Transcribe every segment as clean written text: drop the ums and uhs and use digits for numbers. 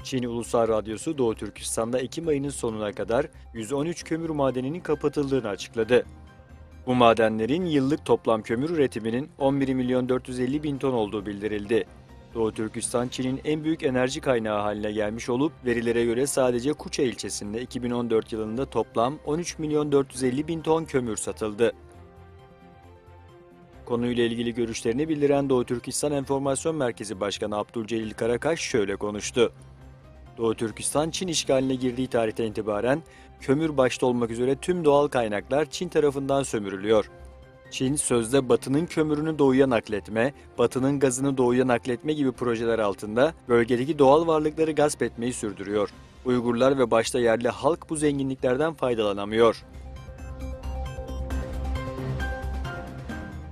Çin Ulusal Radyosu Doğu Türkistan'da Ekim ayının sonuna kadar 113 kömür madeninin kapatıldığını açıkladı. Bu madenlerin yıllık toplam kömür üretiminin 11 milyon 450 bin ton olduğu bildirildi. Doğu Türkistan, Çin'in en büyük enerji kaynağı haline gelmiş olup, verilere göre sadece Kuça ilçesinde 2014 yılında toplam 13 milyon 450 bin ton kömür satıldı. Konuyla ilgili görüşlerini bildiren Doğu Türkistan Enformasyon Merkezi Başkanı Abdülcelil Karakaş şöyle konuştu. Doğu Türkistan, Çin işgaline girdiği tarihten itibaren kömür başta olmak üzere tüm doğal kaynaklar Çin tarafından sömürülüyor. Çin, sözde Batı'nın kömürünü Doğu'ya nakletme, Batı'nın gazını Doğu'ya nakletme gibi projeler altında bölgedeki doğal varlıkları gasp etmeyi sürdürüyor. Uygurlar ve başta yerli halk bu zenginliklerden faydalanamıyor.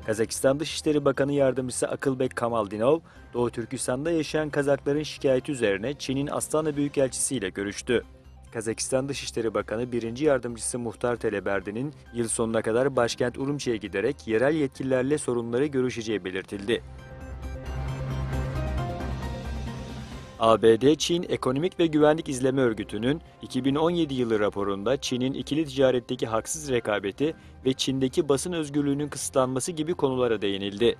Kazakistan Dışişleri Bakanı Yardımcısı Akılbek Kamaldinov, Doğu Türkistan'da yaşayan Kazakların şikayeti üzerine Çin'in Astana Büyükelçisi ile görüştü. Kazakistan Dışişleri Bakanı 1. Yardımcısı Muhtar Teleberdi'nin yıl sonuna kadar başkent Urumçi'ye giderek yerel yetkililerle sorunları görüşeceği belirtildi. ABD-Çin Ekonomik ve Güvenlik İzleme Örgütü'nün 2017 yılı raporunda Çin'in ikili ticaretteki haksız rekabeti ve Çin'deki basın özgürlüğünün kısıtlanması gibi konulara değinildi.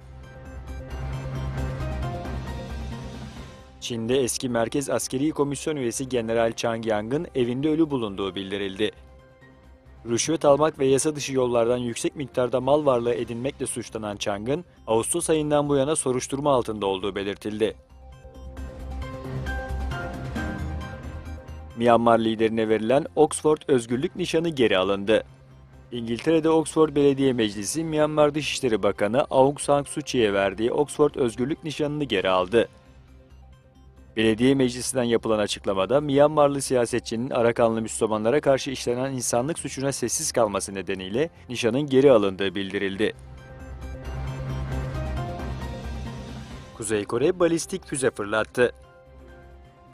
Çin'de eski Merkez Askeri Komisyon üyesi General Chang Yang'ın evinde ölü bulunduğu bildirildi. Rüşvet almak ve yasa dışı yollardan yüksek miktarda mal varlığı edinmekle suçlanan Chang'ın Ağustos ayından bu yana soruşturma altında olduğu belirtildi. Myanmar liderine verilen Oxford Özgürlük Nişanı geri alındı. İngiltere'de Oxford Belediye Meclisi, Myanmar Dışişleri Bakanı Aung San Suu Kyi'ye verdiği Oxford Özgürlük Nişanı'nı geri aldı. Belediye Meclisi'nden yapılan açıklamada, Myanmarlı siyasetçinin Arakanlı Müslümanlara karşı işlenen insanlık suçuna sessiz kalması nedeniyle nişanın geri alındığı bildirildi. Kuzey Kore balistik füze fırlattı.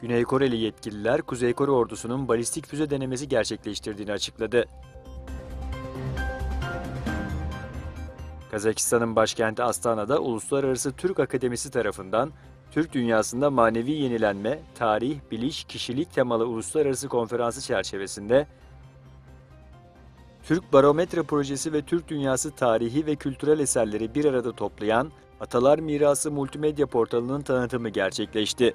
Güney Koreli yetkililer, Kuzey Kore ordusunun balistik füze denemesi gerçekleştirdiğini açıkladı. Kazakistan'ın başkenti Astana'da Uluslararası Türk Akademisi tarafından Türk dünyasında manevi yenilenme, tarih, biliş, kişilik temalı uluslararası konferansı çerçevesinde Türk Barometre Projesi ve Türk dünyası tarihi ve kültürel eserleri bir arada toplayan Atalar Mirası Multimedya Portalı'nın tanıtımı gerçekleşti.